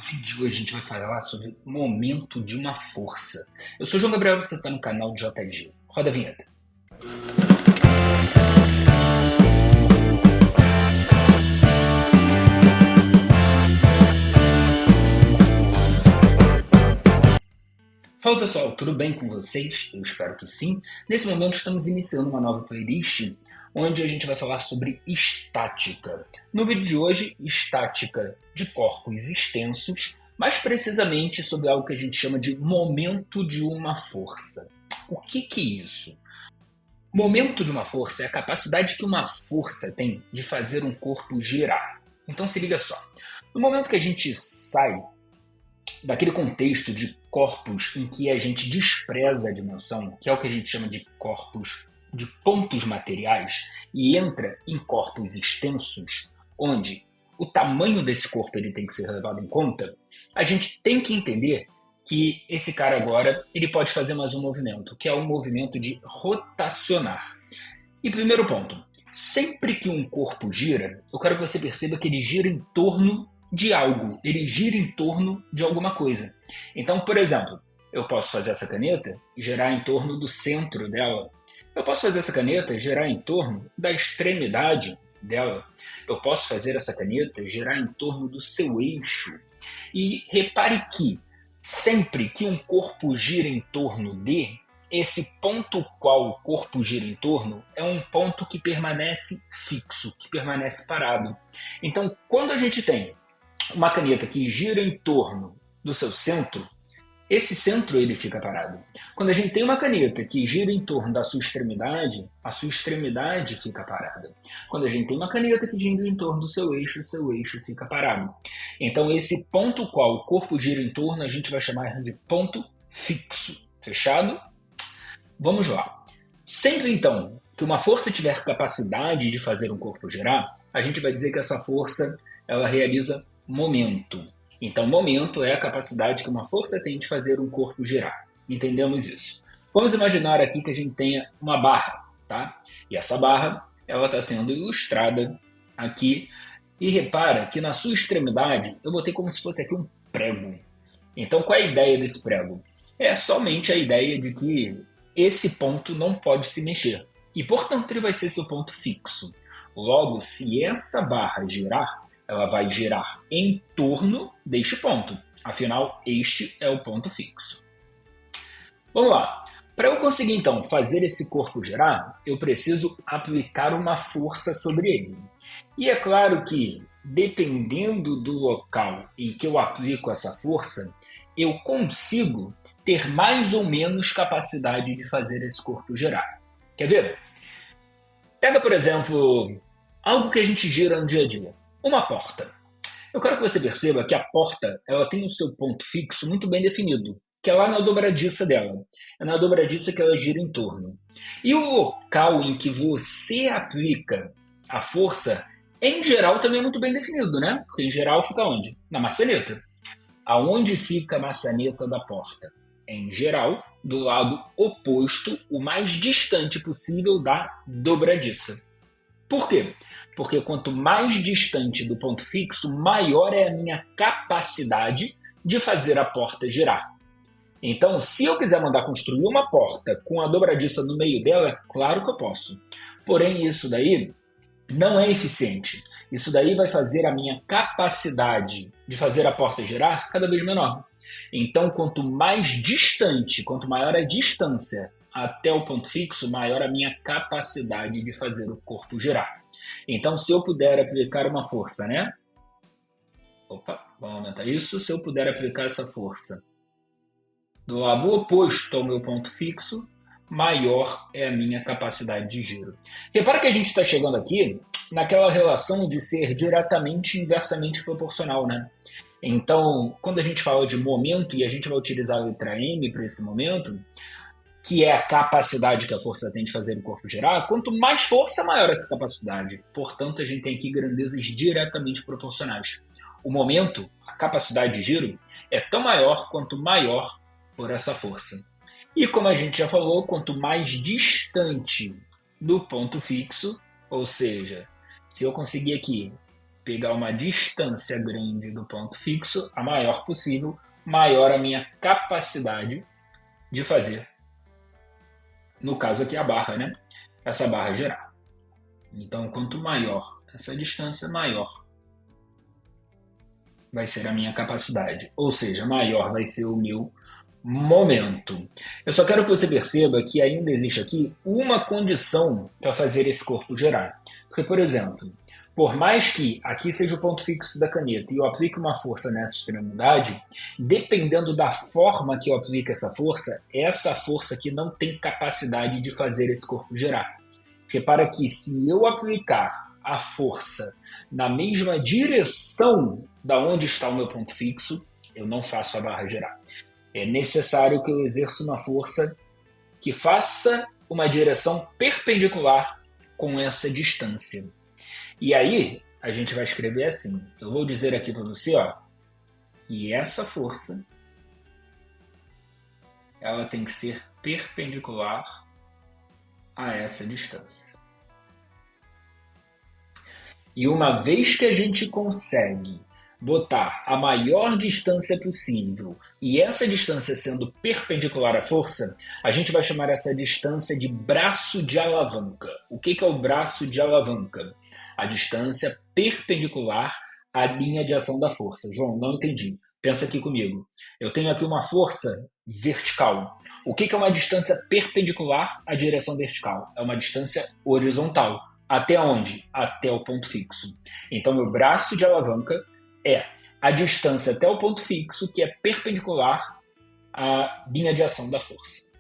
No vídeo de hoje a gente vai falar sobre o momento de uma força. Eu sou o João Gabriel e você está no canal de JG. Roda a vinheta. Fala pessoal, tudo bem com vocês? Eu espero que sim. Nesse momento estamos iniciando uma nova playlist onde a gente vai falar sobre estática. No vídeo de hoje, estática de corpos extensos, mais precisamente sobre algo que a gente chama de momento de uma força. O que é isso? Momento de uma força é a capacidade que uma força tem de fazer um corpo girar. Então se liga só. No momento que a gente sai daquele contexto de corpos em que a gente despreza a dimensão, que é o que a gente chama de corpos de pontos materiais, e entra em corpos extensos, onde o tamanho desse corpo ele tem que ser levado em conta, a gente tem que entender que esse cara agora ele pode fazer mais um movimento, que é um movimento de rotacionar. E primeiro ponto, sempre que um corpo gira, eu quero que você perceba que ele gira em torno de algo, ele gira em torno de alguma coisa. Então, por exemplo, eu posso fazer essa caneta e girar em torno do centro dela. Eu posso fazer essa caneta e girar em torno da extremidade dela. Eu posso fazer essa caneta e girar em torno do seu eixo. E repare que sempre que um corpo gira em torno de, esse ponto qual o corpo gira em torno é um ponto que permanece fixo, que permanece parado. Então, quando a gente tem uma caneta que gira em torno do seu centro, esse centro ele fica parado. Quando a gente tem uma caneta que gira em torno da sua extremidade, a sua extremidade fica parada. Quando a gente tem uma caneta que gira em torno do seu eixo fica parado. Então esse ponto qual o corpo gira em torno, a gente vai chamar de ponto fixo. Fechado? Vamos lá. Sempre então que uma força tiver capacidade de fazer um corpo girar, a gente vai dizer que essa força ela realiza momento. Então, momento é a capacidade que uma força tem de fazer um corpo girar. Entendemos isso. Vamos imaginar aqui que a gente tenha uma barra, tá? E essa barra, ela está sendo ilustrada aqui. E repara que na sua extremidade, eu botei como se fosse aqui um prego. Então, qual é a ideia desse prego? É somente a ideia de que esse ponto não pode se mexer. E, portanto, ele vai ser seu ponto fixo. Logo, se essa barra girar, ela vai girar em torno deste ponto. Afinal, este é o ponto fixo. Vamos lá. Para eu conseguir, então, fazer esse corpo girar, eu preciso aplicar uma força sobre ele. E é claro que, dependendo do local em que eu aplico essa força, eu consigo ter mais ou menos capacidade de fazer esse corpo girar. Quer ver? Pega, por exemplo, algo que a gente gira no dia a dia. Uma porta. Eu quero que você perceba que a porta ela tem o seu ponto fixo muito bem definido, que é lá na dobradiça dela. É na dobradiça que ela gira em torno. E o local em que você aplica a força, em geral, também é muito bem definido, né? Porque em geral fica onde? Na maçaneta. Aonde fica a maçaneta da porta? Em geral, do lado oposto, o mais distante possível da dobradiça. Por quê? Porque quanto mais distante do ponto fixo, maior é a minha capacidade de fazer a porta girar. Então, se eu quiser mandar construir uma porta com a dobradiça no meio dela, é claro que eu posso. Porém, isso daí não é eficiente. Isso daí vai fazer a minha capacidade de fazer a porta girar cada vez menor. Então, quanto mais distante, quanto maior a distância até o ponto fixo, maior a minha capacidade de fazer o corpo girar. Então, se eu puder aplicar uma força, né? Opa, vamos aumentar isso. Se eu puder aplicar essa força do lado oposto ao meu ponto fixo, maior é a minha capacidade de giro. Repara que a gente está chegando aqui naquela relação de ser diretamente e inversamente proporcional, né? Então, quando a gente fala de momento, e a gente vai utilizar a letra M para esse momento, que é a capacidade que a força tem de fazer o corpo girar, quanto mais força, maior essa capacidade. Portanto, a gente tem aqui grandezas diretamente proporcionais. O momento, a capacidade de giro, é tão maior quanto maior for essa força. E como a gente já falou, quanto mais distante do ponto fixo, ou seja, se eu conseguir aqui pegar uma distância grande do ponto fixo, a maior possível, maior a minha capacidade de fazer, no caso aqui a barra, né? Essa barra girar. Então, quanto maior essa distância, maior vai ser a minha capacidade. Ou seja, maior vai ser o meu momento. Eu só quero que você perceba que ainda existe aqui uma condição para fazer esse corpo girar. Porque, por exemplo, por mais que aqui seja o ponto fixo da caneta e eu aplique uma força nessa extremidade, dependendo da forma que eu aplique essa força aqui não tem capacidade de fazer esse corpo girar. Repara que se eu aplicar a força na mesma direção da onde está o meu ponto fixo, eu não faço a barra girar. É necessário que eu exerça uma força que faça uma direção perpendicular com essa distância. E aí, a gente vai escrever assim. Eu vou dizer aqui para você, ó, que essa força ela tem que ser perpendicular a essa distância. E uma vez que a gente consegue botar a maior distância possível e essa distância sendo perpendicular à força, a gente vai chamar essa distância de braço de alavanca. O que é o braço de alavanca? A distância perpendicular à linha de ação da força. João, não entendi. Pensa aqui comigo. Eu tenho aqui uma força vertical. O que é uma distância perpendicular à direção vertical? É uma distância horizontal. Até onde? Até o ponto fixo. Então, meu braço de alavanca é a distância até o ponto fixo, que é perpendicular à linha de ação da força.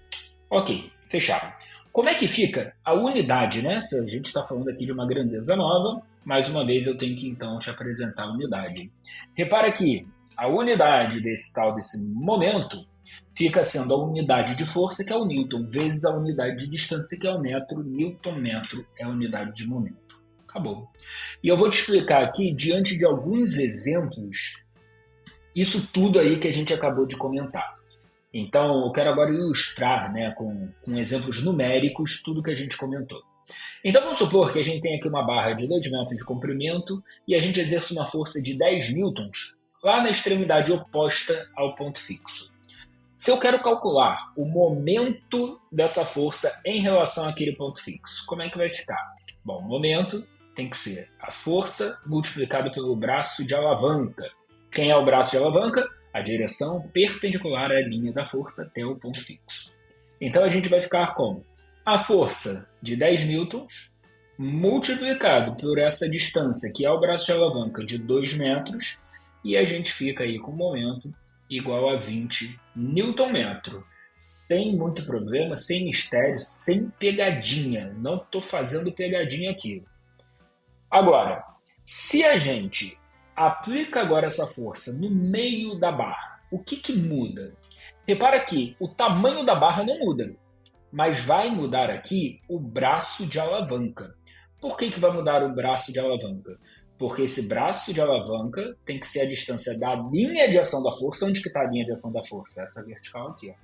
Ok, fechado. Como é que fica a unidade, né? Se a gente está falando aqui de uma grandeza nova, mais uma vez eu tenho que então te apresentar a unidade. Repara que a unidade desse momento fica sendo a unidade de força, que é o Newton, vezes a unidade de distância, que é o metro. Newton-metro é a unidade de momento. Acabou. E eu vou te explicar aqui, diante de alguns exemplos, isso tudo aí que a gente acabou de comentar. Então, eu quero agora ilustrar, né, com exemplos numéricos tudo que a gente comentou. Então, vamos supor que a gente tem aqui uma barra de 2 metros de comprimento e a gente exerce uma força de 10 newtons lá na extremidade oposta ao ponto fixo. Se eu quero calcular o momento dessa força em relação àquele ponto fixo, como é que vai ficar? Bom, o momento tem que ser a força multiplicado pelo braço de alavanca. Quem é o braço de alavanca? A direção perpendicular à linha da força até o ponto fixo. Então a gente vai ficar com a força de 10 newtons multiplicado por essa distância, que é o braço de alavanca, de 2 metros, e a gente fica aí com o momento igual a 20 newton-metro. Sem muito problema, sem mistério, sem pegadinha. Não estou fazendo pegadinha aqui. Agora, se a gente aplica agora essa força no meio da barra, o que muda? Repara que o tamanho da barra não muda, mas vai mudar aqui o braço de alavanca. Por que vai mudar o braço de alavanca? Porque esse braço de alavanca tem que ser a distância da linha de ação da força. Onde que está a linha de ação da força? Essa vertical aqui, ó.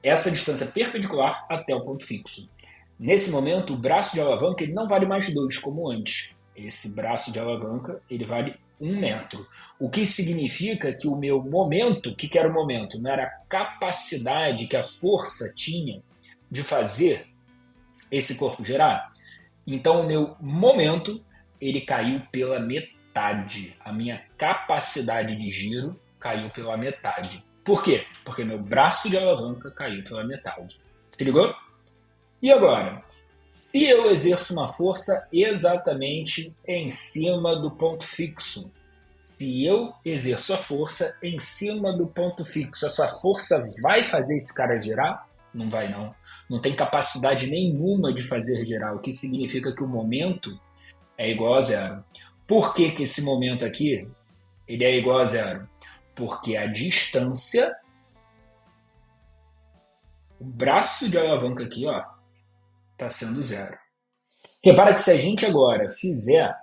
Essa distância perpendicular até o ponto fixo. Nesse momento, o braço de alavanca ele não vale mais 2, como antes. Esse braço de alavanca ele vale 1 metro. O que significa que o meu momento, o que era o momento? Não era a capacidade que a força tinha de fazer esse corpo girar? Então, o meu momento, ele caiu pela metade. A minha capacidade de giro caiu pela metade. Por quê? Porque meu braço de alavanca caiu pela metade. Se ligou? E agora? Se eu exerço uma força exatamente em cima do ponto fixo, se eu exerço a força em cima do ponto fixo, essa força vai fazer esse cara girar? Não vai não. Não tem capacidade nenhuma de fazer girar, o que significa que o momento é igual a zero. Por que esse momento aqui ele é igual a zero? Porque a distância, o braço de alavanca aqui, ó, está sendo zero. Repara que se a gente agora fizer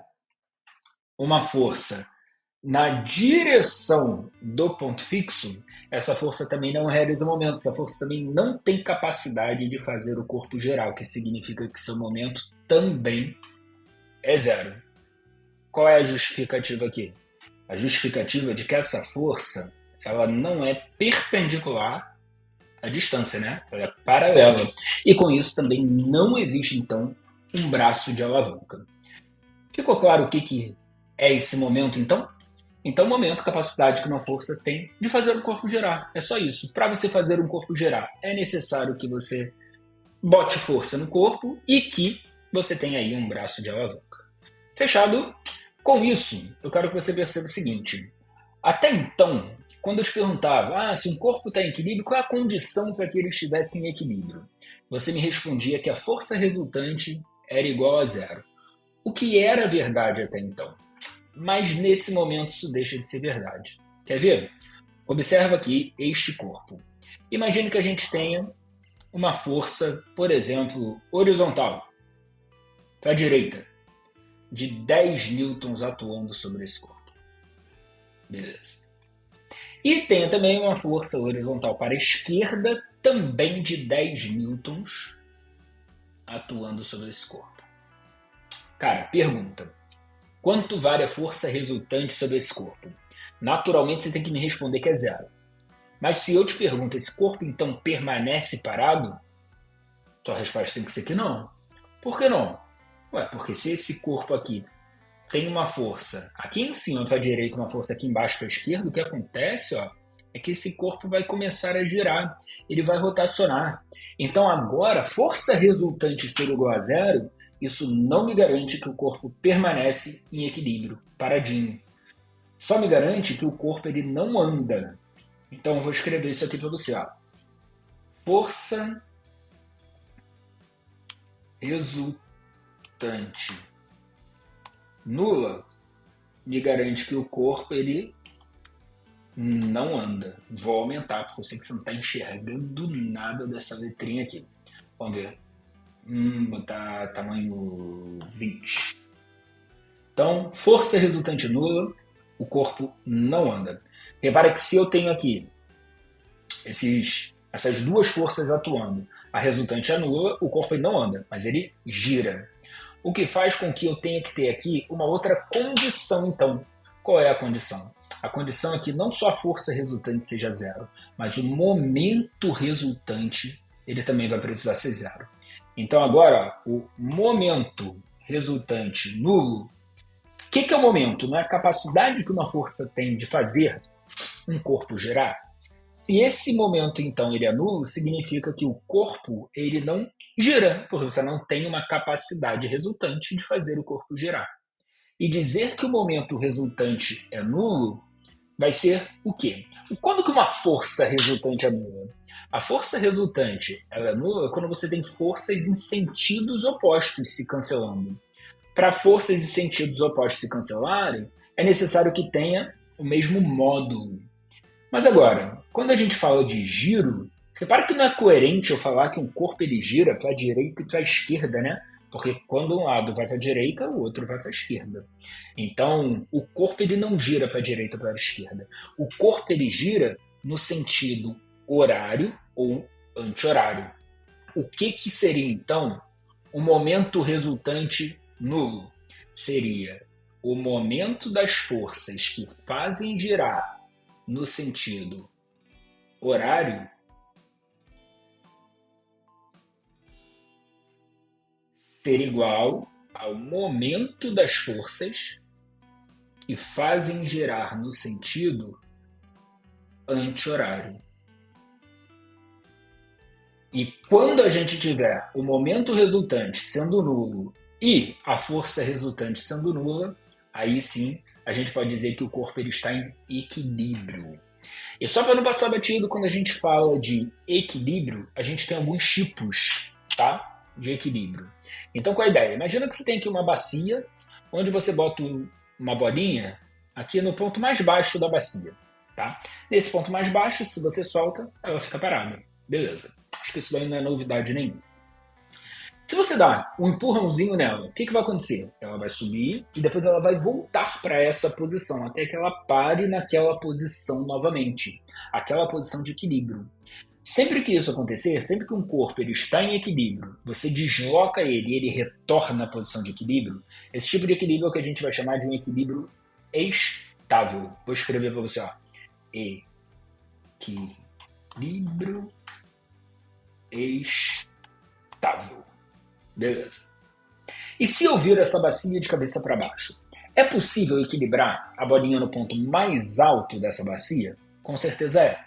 uma força na direção do ponto fixo, essa força também não realiza o momento, essa força também não tem capacidade de fazer o corpo girar, o que significa que seu momento também é zero. qual é a justificativa aqui? A justificativa é de que essa força ela não é perpendicular à distância, né? Ela é paralela. E com isso também não existe, então, um braço de alavanca. Ficou claro o que é esse momento, então? Então, o momento, a capacidade que uma força tem de fazer o corpo girar. É só isso. Para você fazer um corpo girar, é necessário que você bote força no corpo e que você tenha aí um braço de alavanca. Fechado? Com isso, eu quero que você perceba o seguinte. Até então, quando eu te perguntava se um corpo está em equilíbrio, qual é a condição para que ele estivesse em equilíbrio? Você me respondia que a força resultante era igual a zero. O que era verdade até então. Mas nesse momento isso deixa de ser verdade. Quer ver? Observa aqui este corpo. Imagine que a gente tenha uma força, por exemplo, horizontal, para a direita, de 10 newtons atuando sobre esse corpo. Beleza. E tenha também uma força horizontal para a esquerda, também de 10 newtons atuando sobre esse corpo. Cara, pergunta. Quanto vale a força resultante sobre esse corpo? Naturalmente você tem que me responder que é zero. Mas se eu te pergunto, esse corpo então permanece parado? Sua resposta tem que ser que não. Por que não? Ué, porque se esse corpo aqui tem uma força aqui em cima para a direita, uma força aqui embaixo para a esquerda, o que acontece é que esse corpo vai começar a girar, ele vai rotacionar. Então agora, força resultante ser igual a zero, isso não me garante que o corpo permanece em equilíbrio, paradinho. Só me garante que o corpo ele não anda. Então eu vou escrever isso aqui para você. Força resultante nula me garante que o corpo ele não anda. Vou aumentar, porque eu sei que você não está enxergando nada dessa letrinha aqui. Vamos ver. Botar tamanho 20. Então, força resultante nula, o corpo não anda. Repara que se eu tenho aqui essas duas forças atuando, a resultante é nula, o corpo não anda, mas ele gira. O que faz com que eu tenha que ter aqui uma outra condição, então. Qual é a condição? A condição é que não só a força resultante seja zero, mas o momento resultante ele também vai precisar ser zero. Então agora, o momento resultante nulo, o que é o momento? Não é a capacidade que uma força tem de fazer um corpo girar? Se esse momento, então, ele é nulo, significa que o corpo ele não gira, porque você não tem uma capacidade resultante de fazer o corpo girar. E dizer que o momento resultante é nulo vai ser o quê? Quando que uma força resultante é nula? A força resultante ela é nula quando você tem forças em sentidos opostos se cancelando. Para forças em sentidos opostos se cancelarem, é necessário que tenha o mesmo módulo. Mas agora, quando a gente fala de giro, repara que não é coerente eu falar que um corpo ele gira para a direita e para a esquerda, né? Porque quando um lado vai para a direita, o outro vai para a esquerda. Então, o corpo ele não gira para a direita ou para a esquerda. O corpo ele gira no sentido horário ou anti-horário. O que seria, então, o momento resultante nulo? Seria o momento das forças que fazem girar no sentido horário ser igual ao momento das forças que fazem girar no sentido anti-horário. E quando a gente tiver o momento resultante sendo nulo e a força resultante sendo nula, aí sim a gente pode dizer que o corpo ele está em equilíbrio. E só para não passar batido, quando a gente fala de equilíbrio, a gente tem alguns tipos, tá? De equilíbrio. Então, qual é a ideia? Imagina que você tem aqui uma bacia, onde você bota uma bolinha aqui no ponto mais baixo da bacia, tá? Nesse ponto mais baixo, se você solta, ela fica parada. Beleza. Acho que isso daí não é novidade nenhuma. Se você dá um empurrãozinho nela, o que vai acontecer? Ela vai subir e depois ela vai voltar para essa posição, até que ela pare naquela posição novamente. Aquela posição de equilíbrio. Sempre que isso acontecer, sempre que um corpo ele está em equilíbrio, você desloca ele e ele retorna à posição de equilíbrio, esse tipo de equilíbrio é o que a gente vai chamar de um equilíbrio estável. Vou escrever para você, ó. Equilíbrio estável. Beleza. E se eu viro essa bacia de cabeça para baixo, é possível equilibrar a bolinha no ponto mais alto dessa bacia? Com certeza é.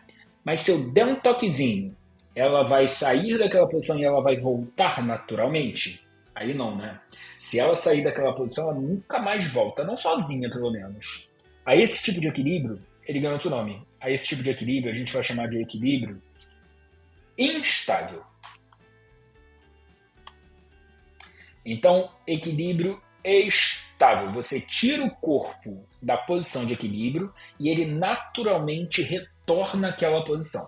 Mas se eu der um toquezinho, ela vai sair daquela posição e ela vai voltar naturalmente? Aí não, né? Se ela sair daquela posição, ela nunca mais volta, não sozinha pelo menos. A esse tipo de equilíbrio, ele ganha outro nome. A esse tipo de equilíbrio a gente vai chamar de equilíbrio instável. Então, equilíbrio estável. Você tira o corpo da posição de equilíbrio e ele naturalmente retorna àquela posição.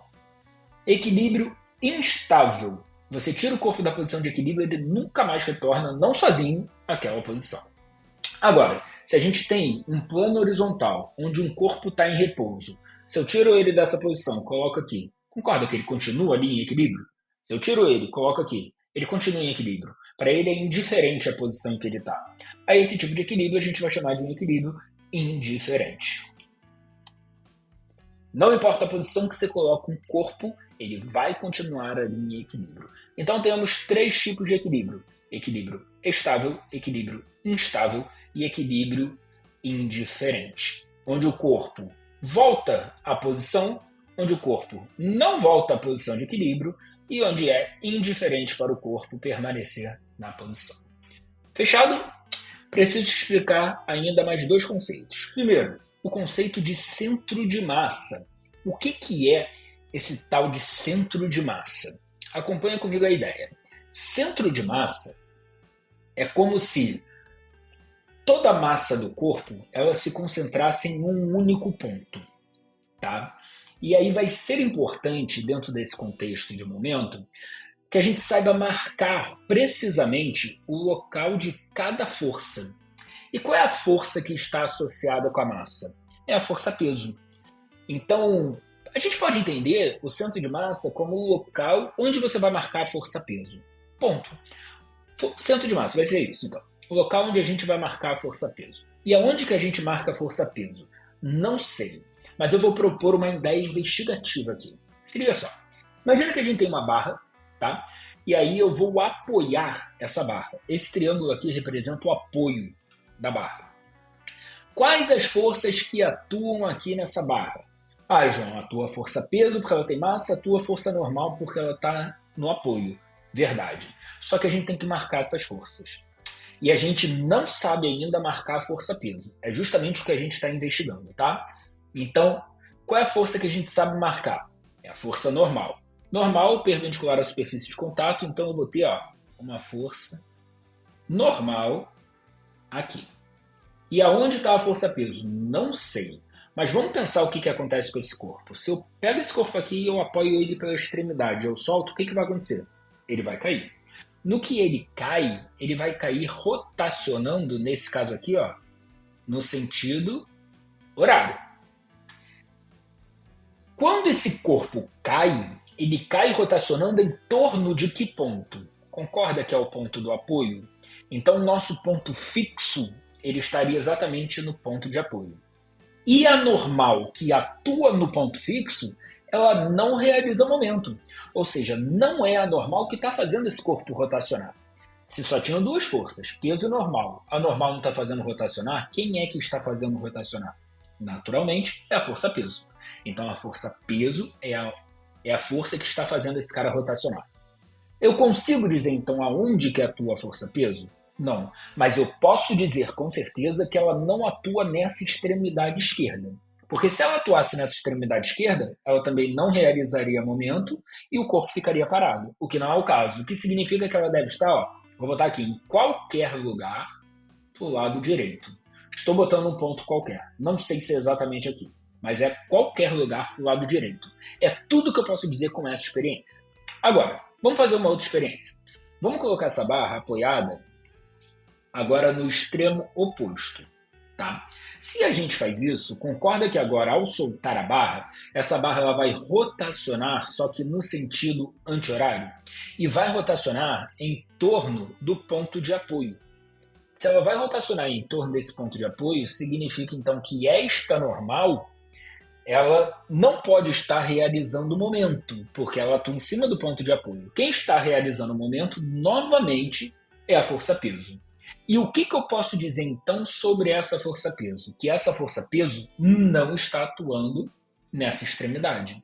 Equilíbrio instável. Você tira o corpo da posição de equilíbrio e ele nunca mais retorna, não sozinho, àquela posição. Agora, se a gente tem um plano horizontal, onde um corpo está em repouso, se eu tiro ele dessa posição, coloco aqui, concorda que ele continua ali em equilíbrio? Se eu tiro ele, coloco aqui, ele continua em equilíbrio. Para ele é indiferente a posição em que ele está. A esse tipo de equilíbrio a gente vai chamar de um equilíbrio indiferente. Não importa a posição que você coloca um corpo, ele vai continuar ali em equilíbrio. Então temos 3 tipos de equilíbrio: equilíbrio estável, equilíbrio instável e equilíbrio indiferente, onde o corpo volta à posição, onde o corpo não volta à posição de equilíbrio e onde é indiferente para o corpo permanecer na posição. Fechado? Preciso explicar ainda mais 2 conceitos. Primeiro, o conceito de centro de massa. O que é esse tal de centro de massa? Acompanha comigo a ideia. Centro de massa é como se toda a massa do corpo ela se concentrasse em um único ponto, tá? E aí vai ser importante, dentro desse contexto de momento, que a gente saiba marcar precisamente o local de cada força. E qual é a força que está associada com a massa? É a força-peso. Então, a gente pode entender o centro de massa como o local onde você vai marcar a força-peso. Ponto. Centro de massa vai ser isso, então. O local onde a gente vai marcar a força-peso. E aonde que a gente marca a força-peso? Não sei. Mas eu vou propor uma ideia investigativa aqui. Se liga só. Imagina que a gente tem uma barra, tá? E aí eu vou apoiar essa barra. Esse triângulo aqui representa o apoio da barra. Quais as forças que atuam aqui nessa barra? Ah, João, atua força-peso porque ela tem massa, atua força normal porque ela está no apoio. Verdade. Só que a gente tem que marcar essas forças. E a gente não sabe ainda marcar a força-peso. É justamente o que a gente está investigando, tá? Então, qual é a força que a gente sabe marcar? É a força normal. Normal, perpendicular à superfície de contato, então eu vou ter uma força normal aqui. E aonde está a força-peso? Não sei. Mas vamos pensar o que acontece com esse corpo. Se eu pego esse corpo aqui e eu apoio ele pela extremidade, eu solto, o que vai acontecer? Ele vai cair. No que ele vai cair rotacionando, nesse caso aqui, no sentido horário. Quando esse corpo cai, ele cai rotacionando em torno de que ponto? Concorda que é o ponto do apoio? Então, o nosso ponto fixo ele estaria exatamente no ponto de apoio. E a normal que atua no ponto fixo, ela não realiza momento. Ou seja, não é a normal que está fazendo esse corpo rotacionar. Se só tinham 2 forças, peso e normal, a normal não está fazendo rotacionar, quem é que está fazendo rotacionar? Naturalmente, é a força-peso. Então, a força-peso é a força que está fazendo esse cara rotacionar. Eu consigo dizer, então, aonde que atua a força-peso? Não, mas eu posso dizer com certeza que ela não atua nessa extremidade esquerda. Porque se ela atuasse nessa extremidade esquerda, ela também não realizaria momento e o corpo ficaria parado, o que não é o caso. O que significa que ela deve estar, vou botar aqui, em qualquer lugar do lado direito. Estou botando um ponto qualquer, não sei se é exatamente aqui, mas é qualquer lugar do lado direito. É tudo que eu posso dizer com essa experiência. Agora, vamos fazer uma outra experiência. Vamos colocar essa barra apoiada agora no extremo oposto, Tá? Se a gente faz isso, concorda que agora ao soltar a barra, essa barra ela vai rotacionar, só que no sentido anti-horário, e vai rotacionar em torno do ponto de apoio. Se ela vai rotacionar em torno desse ponto de apoio, significa então que esta normal ela não pode estar realizando o momento, porque ela atua em cima do ponto de apoio. Quem está realizando o momento, novamente, é a força-peso. E o que eu posso dizer então sobre essa força-peso? Que essa força-peso não está atuando nessa extremidade.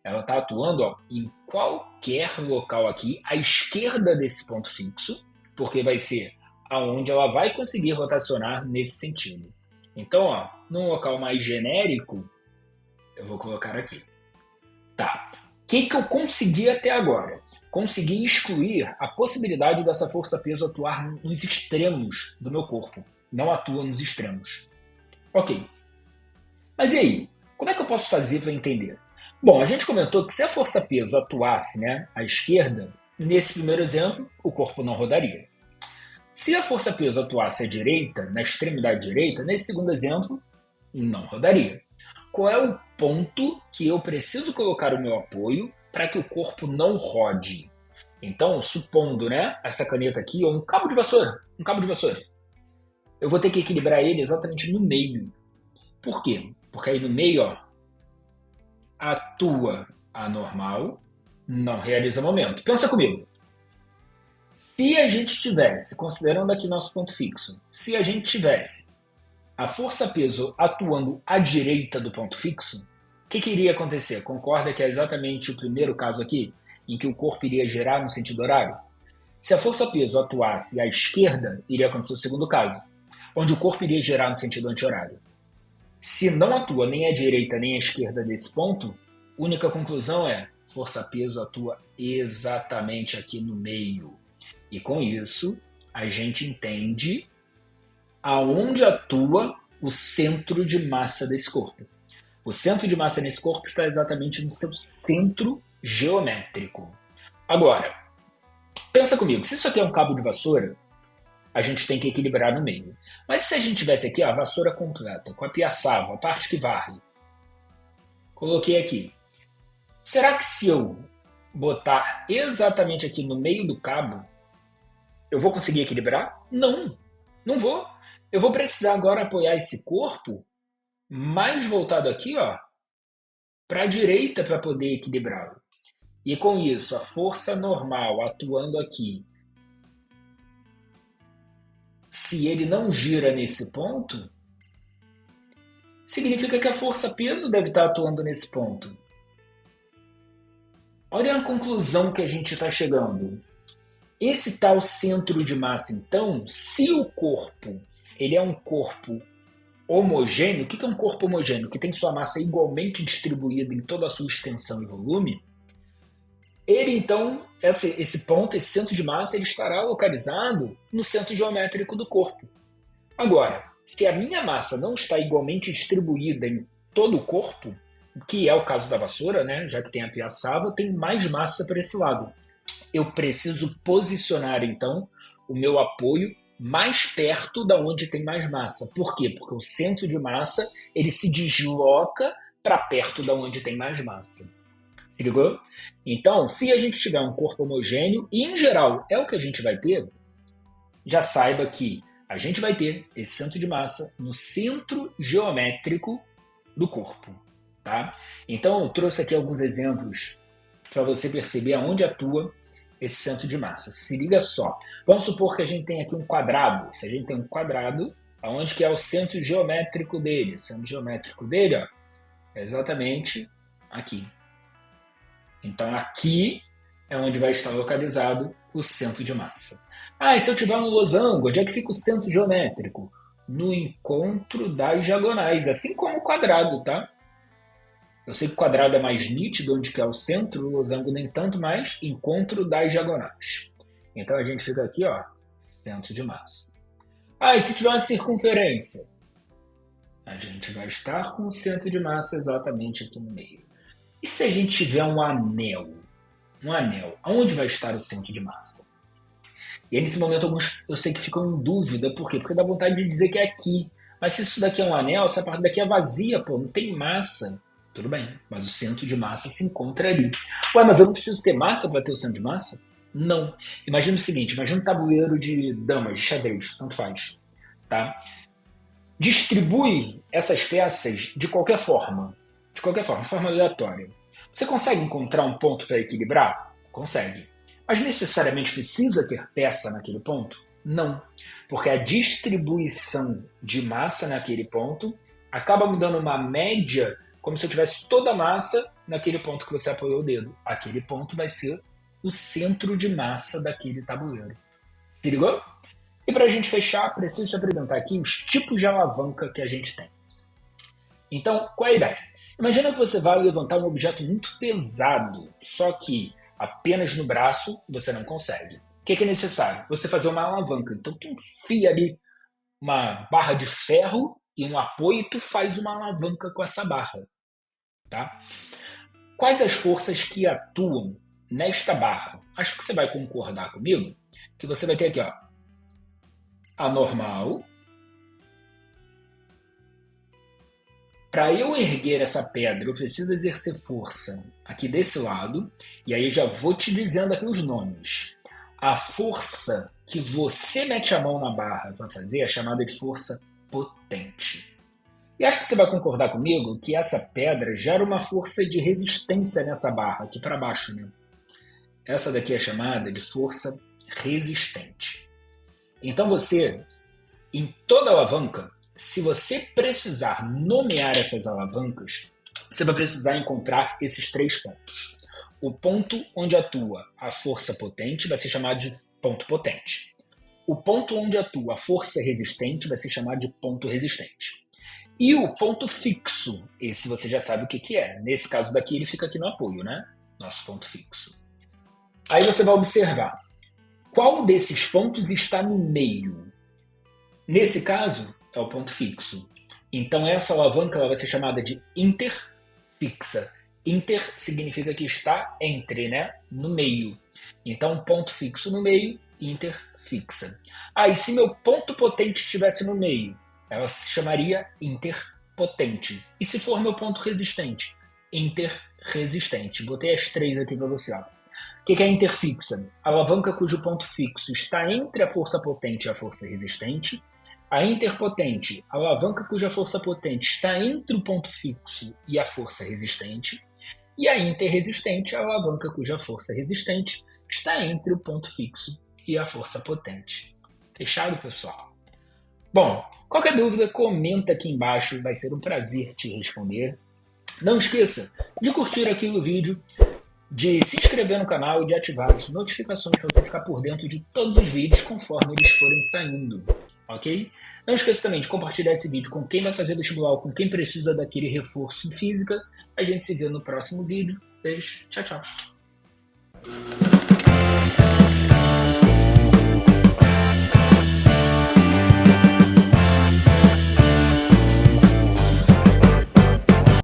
Ela está atuando em qualquer local aqui, à esquerda desse ponto fixo, porque vai ser aonde ela vai conseguir rotacionar nesse sentido. Então, num local mais genérico, eu vou colocar aqui. Tá. O que eu consegui até agora? Consegui excluir a possibilidade dessa força-peso atuar nos extremos do meu corpo. Não atua nos extremos. Ok. Mas e aí? Como é que eu posso fazer para entender? Bom, a gente comentou que se a força-peso atuasse, né, à esquerda, nesse primeiro exemplo, o corpo não rodaria. Se a força-peso atuasse à direita, na extremidade direita, nesse segundo exemplo, não rodaria. Qual é o ponto que eu preciso colocar o meu apoio para que o corpo não rode? Então, supondo, né, essa caneta aqui, ou um cabo de vassoura, eu vou ter que equilibrar ele exatamente no meio. Por quê? Porque aí no meio, atua a normal, não realiza momento. Pensa comigo. Se a gente tivesse, considerando aqui nosso ponto fixo, se a gente tivesse a força-peso atuando à direita do ponto fixo, o que iria acontecer? Concorda que é exatamente o primeiro caso aqui, em que o corpo iria girar no sentido horário? Se a força-peso atuasse à esquerda, iria acontecer o segundo caso, onde o corpo iria girar no sentido anti-horário. Se não atua nem à direita nem à esquerda desse ponto, a única conclusão é força-peso atua exatamente aqui no meio. E com isso, a gente entende aonde atua o centro de massa desse corpo. O centro de massa nesse corpo está exatamente no seu centro geométrico. Agora, pensa comigo, se isso aqui é um cabo de vassoura, a gente tem que equilibrar no meio. Mas se a gente tivesse aqui a vassoura completa, com a piaçava, a parte que varre, coloquei aqui. Será que se eu botar exatamente aqui no meio do cabo, eu vou conseguir equilibrar? Não, não vou. Eu vou precisar agora apoiar esse corpo mais voltado aqui, para a direita para poder equilibrá-lo. E com isso, a força normal atuando aqui, se ele não gira nesse ponto, significa que a força-peso deve estar atuando nesse ponto. Olha a conclusão que a gente está chegando. Esse tal centro de massa, então, se o corpo ele é um corpo homogêneo, o que é um corpo homogêneo? Que tem sua massa igualmente distribuída em toda a sua extensão e volume, ele então, esse ponto, esse centro de massa, ele estará localizado no centro geométrico do corpo. Agora, se a minha massa não está igualmente distribuída em todo o corpo, que é o caso da vassoura, né, já que tem a piaçava, tem mais massa para esse lado. Eu preciso posicionar, então, o meu apoio mais perto da onde tem mais massa. Por quê? Porque o centro de massa ele se desloca para perto da onde tem mais massa. Se ligou? Então, se a gente tiver um corpo homogêneo, e em geral é o que a gente vai ter, já saiba que a gente vai ter esse centro de massa no centro geométrico do corpo. Tá? Então, eu trouxe aqui alguns exemplos para você perceber aonde atua esse centro de massa. Se liga só. Vamos supor que a gente tem aqui um quadrado. Se a gente tem um quadrado, aonde que é o centro geométrico dele? O centro geométrico dele é exatamente aqui. Então aqui é onde vai estar localizado o centro de massa. E se eu tiver um losango, onde é que fica o centro geométrico? No encontro das diagonais, assim como o quadrado, tá? Eu sei que o quadrado é mais nítido, onde que é o centro, o losango nem tanto, mas encontro das diagonais. Então a gente fica aqui, centro de massa. E se tiver uma circunferência? A gente vai estar com o centro de massa exatamente aqui no meio. E se a gente tiver um anel? Um anel, aonde vai estar o centro de massa? E aí, nesse momento, alguns eu sei que ficam em dúvida. Por quê? Porque dá vontade de dizer que é aqui. Mas se isso daqui é um anel, essa parte daqui é vazia, pô, não tem massa. Tudo bem, mas o centro de massa se encontra ali. Ué, mas eu não preciso ter massa para ter o centro de massa? Não. Imagina o seguinte, imagina um tabuleiro de damas, de xadrez, tanto faz. Tá? Distribui essas peças de forma aleatória. Você consegue encontrar um ponto para equilibrar? Consegue. Mas necessariamente precisa ter peça naquele ponto? Não. Porque a distribuição de massa naquele ponto acaba me dando uma média como se eu tivesse toda a massa naquele ponto que você apoiou o dedo. Aquele ponto vai ser o centro de massa daquele tabuleiro. Se ligou? E para a gente fechar, preciso te apresentar aqui os tipos de alavanca que a gente tem. Então, qual é a ideia? Imagina que você vai levantar um objeto muito pesado, só que apenas no braço você não consegue. O que é necessário? Você fazer uma alavanca. Então, tu enfia ali uma barra de ferro e um apoio e tu faz uma alavanca com essa barra. Tá? Quais as forças que atuam nesta barra? Acho que você vai concordar comigo que você vai ter aqui, ó, a normal. Para eu erguer essa pedra, eu preciso exercer força aqui desse lado, e aí eu já vou te dizendo aqui os nomes. A força que você mete a mão na barra para fazer é chamada de força potente. E acho que você vai concordar comigo que essa pedra gera uma força de resistência nessa barra, aqui para baixo, né? Essa daqui é chamada de força resistente. Então você, em toda alavanca, se você precisar nomear essas alavancas, você vai precisar encontrar esses 3 pontos. O ponto onde atua a força potente vai ser chamado de ponto potente. O ponto onde atua a força resistente vai ser chamado de ponto resistente. E o ponto fixo, esse você já sabe o que é. Nesse caso daqui ele fica aqui no apoio, né? Nosso ponto fixo. Aí você vai observar qual desses pontos está no meio. Nesse caso, é o ponto fixo. Então essa alavanca ela vai ser chamada de interfixa. Inter significa que está entre, né? No meio. Então ponto fixo no meio, interfixa. E se meu ponto potente estivesse no meio, ela se chamaria interpotente. E se for meu ponto resistente? Interresistente. Botei as 3 aqui para você. Ó. O que é interfixa? A alavanca cujo ponto fixo está entre a força potente e a força resistente. A interpotente, a alavanca cuja força potente está entre o ponto fixo e a força resistente. E a interresistente, a alavanca cuja força resistente está entre o ponto fixo e a força potente. Fechado, pessoal? Bom, qualquer dúvida, comenta aqui embaixo, vai ser um prazer te responder. Não esqueça de curtir aqui o vídeo, de se inscrever no canal e de ativar as notificações para você ficar por dentro de todos os vídeos conforme eles forem saindo, ok? Não esqueça também de compartilhar esse vídeo com quem vai fazer vestibular, com quem precisa daquele reforço em física. A gente se vê no próximo vídeo. Beijo, tchau, tchau.